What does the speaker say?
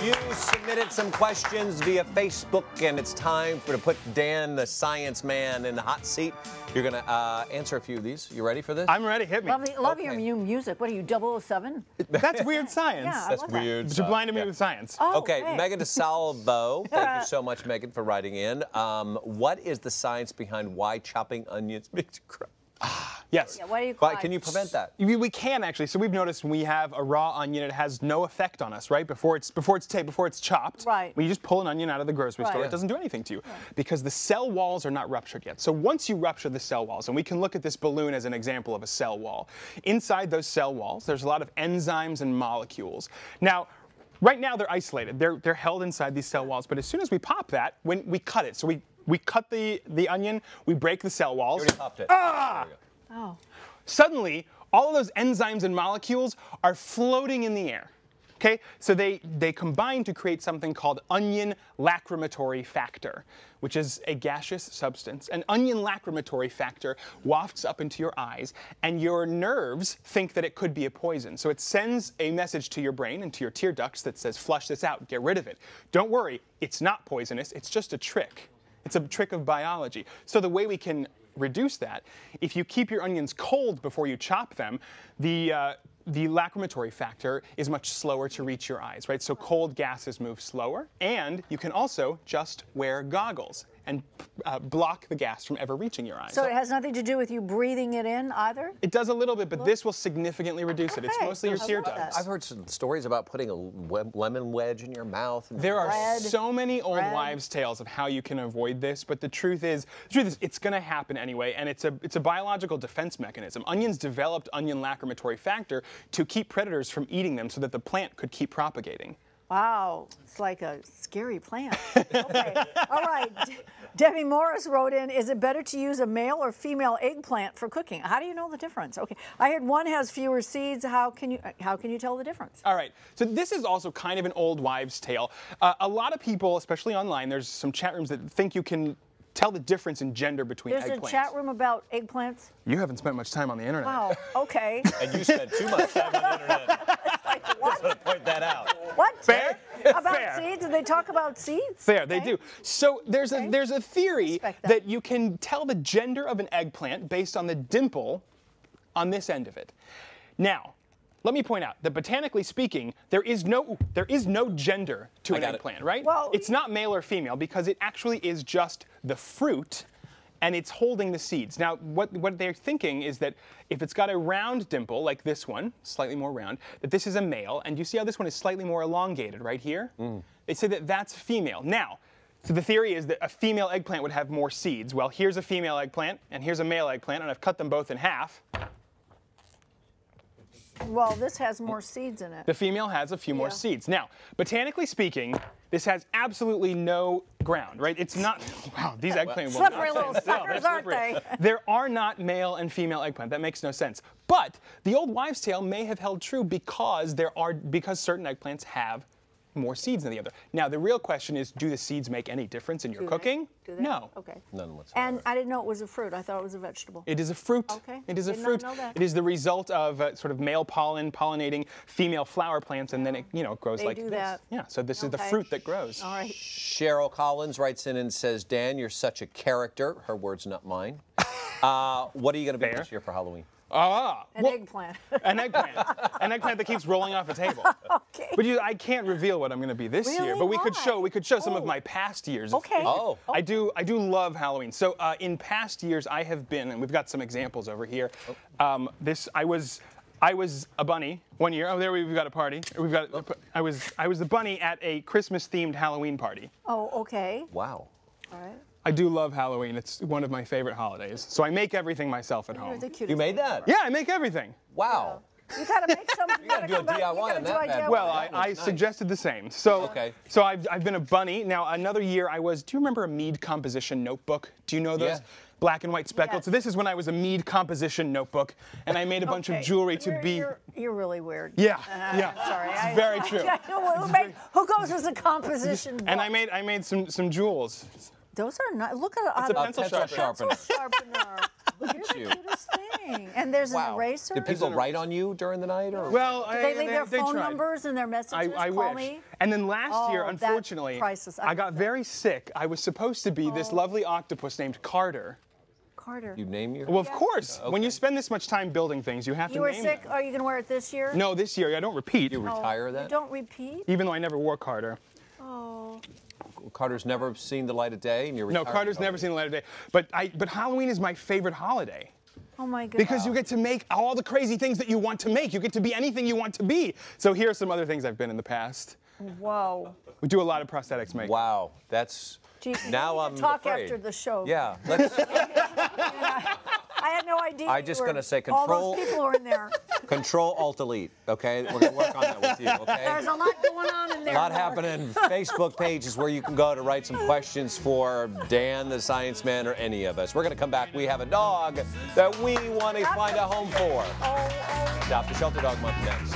You submitted some questions via Facebook, and it's time to put Dan, the science man, in the hot seat. You're going to answer a few of these. You ready for this? I'm ready. Hit me. Love your new music. What are you, 007? That's weird science. Yeah, That's weird. But you blinded me with science. Oh, Okay, hey. Megan DeSalvo, thank you so much, Megan, for writing in. What is the science behind why chopping onions makes you cry? Yes. Yeah, why do you cry? Can you prevent that? We can actually. So we've noticed when we have a raw onion, it has no effect on us, right? Before it's chopped. Right. When you just pull an onion out of the grocery store, Right. it doesn't do anything to you because the cell walls are not ruptured yet. So once you rupture the cell walls, and we can look at this balloon as an example of a cell wall. Inside those cell walls, there's a lot of enzymes and molecules. Now, right now they're isolated. They're held inside these cell walls. But as soon as we pop that, when we cut it, so we cut the onion, we break the cell walls. You already popped it. Ah! Oh. Suddenly, all of those enzymes and molecules are floating in the air. Okay? So they combine to create something called onion lacrimatory factor, which is a gaseous substance. An onion lacrimatory factor wafts up into your eyes, and your nerves think that it could be a poison. So it sends a message to your brain and to your tear ducts that says, flush this out, get rid of it. Don't worry, it's not poisonous, it's just a trick. It's a trick of biology. So the way we can reduce that, if you keep your onions cold before you chop them, the lacrimatory factor is much slower to reach your eyes, right? So cold gases move slower, and you can also just wear goggles and block the gas from ever reaching your eyes. So it has nothing to do with you breathing it in either? It does a little bit, but this will significantly reduce it. It's Okay. mostly your I tear love that. ducts. I've heard some stories about putting a lemon wedge in your mouth. There are Bread. so many old Bread. wives' tales of how you can avoid this, but the truth is it's going to happen anyway, and it's a biological defense mechanism. Onions developed onion lacrimatory factor to keep predators from eating them so that the plant could keep propagating. Wow, it's like a scary plant. Okay, all right. Debbie Morris wrote in, is it better to use a male or female eggplant for cooking? How do you know the difference? Okay, I heard one has fewer seeds. How can you tell the difference? All right, so this is also kind of an old wives' tale. A lot of people, especially online, there's some chat rooms that think you can tell the difference in gender between There's eggplants. a chat room about eggplants? You haven't spent much time on the internet. Wow, okay. And you spend too much time on the internet. Just want to point that out. What? Fair? About Fair. seeds? Did they talk about seeds? Fair, they Okay. do. So there's a theory Respect that. that you can tell the gender of an eggplant based on the dimple on this end of it. Now, let me point out that botanically speaking, there is no gender to an got it. eggplant, right? Well, it's not male or female because it actually is just the fruit and it's holding the seeds. Now, what they're thinking is that if it's got a round dimple, like this one, slightly more round, that this is a male, and you see how this one is slightly more elongated right here? They say that that's female. Now, so the theory is that a female eggplant would have more seeds. Well, here's a female eggplant, and here's a male eggplant, and I've cut them both in half. Well, this has more seeds in it. The female has a few more Yeah. seeds. Now, botanically speaking, this has absolutely no ground, right? It's not, wow, these eggplant will not Slippery stand little still. They're suckers, aren't slippery. they? There are not male and female eggplant. That makes no sense. But the old wives' tale may have held true because certain eggplants have more seeds than the other. Now, the real question is, do the seeds make any difference in your cooking? Do they? No. Okay. None whatsoever. And I didn't know it was a fruit. I thought it was a vegetable. It is a fruit. Okay. It is a Did not fruit. know that. It is the result of sort of male pollen pollinating female flower plants, and then it grows They like do this. that. Yeah. So this is the Okay. fruit that grows. All right. Cheryl Collins writes in and says, Dan, you're such a character. Her words, not mine. What are you going to be Fair. this year for Halloween? An Well, eggplant. an eggplant. An eggplant that keeps rolling off a table. Okay. But I can't reveal what I'm going to be this year. Really? But we could show some of Oh. my past years. Okay. Oh. I do love Halloween. So in past years, I have been, and we've got some examples over here. I was a bunny one year. Oh, there we've got a party. I was the bunny at a Christmas-themed Halloween party. Oh, okay. Wow. All right. I do love Halloween. It's one of my favorite holidays. So I make everything myself at You're home. the cutest You made thing that? ever. Yeah, I make everything. Wow. You gotta make some. You gotta do a come back- DIY you gotta on do that a bad DIY. boy. Well, That I looks nice. suggested the same. So, Okay. so I've been a bunny. Now, another year do you remember a Mead composition notebook? Do you know those? Yeah. Black and white speckled. Yes. So this is when I was a Mead composition notebook, and I made a bunch of Okay. jewelry to You're- be. You're really weird. Yeah, yeah. Sorry. It's very true. Who goes as a composition? And book? I made some jewels. Those are not. Look at It's a pencil pencil sharpener. sharpener. sharpener. Look at you. Cutest thing. And there's an eraser. Did people write on you during the night? Or? Well, Did they leave their phone tried. numbers and their messages? I Call wish. me. And then last year, Oh, that's unfortunately, priceless. I got very sick. I was supposed to be this lovely octopus named Carter. Carter. You name your. Well, of course. When you spend this much time building things, you have You to were name sick. them. Are you going to wear it this year? No, this year. I don't repeat. You retire that? You don't repeat? Even though I never wore Carter. Oh. Carter's never seen the light of day, and you're No, retired. Carter's never seen the light of day. But Halloween is my favorite holiday. Oh my God. Because you get to make all the crazy things that you want to make. You get to be anything you want to be. So here are some other things I've been in the past. Whoa. We do a lot of prosthetics making. Wow, that's. Gee, now we I'm need to talk afraid. after the show. Yeah, let's. I had no idea. I'm just gonna say All control- those people are in there. Control Alt Delete. Okay, we're gonna work on that with you. Okay. There's a lot going on in there. A lot Mark. happening. Facebook page is where you can go to write some questions for Dan, the Science Man, or any of us. We're going to come back. We have a dog that we want to find a home for. Oh. Adopt a Shelter Dog Month next.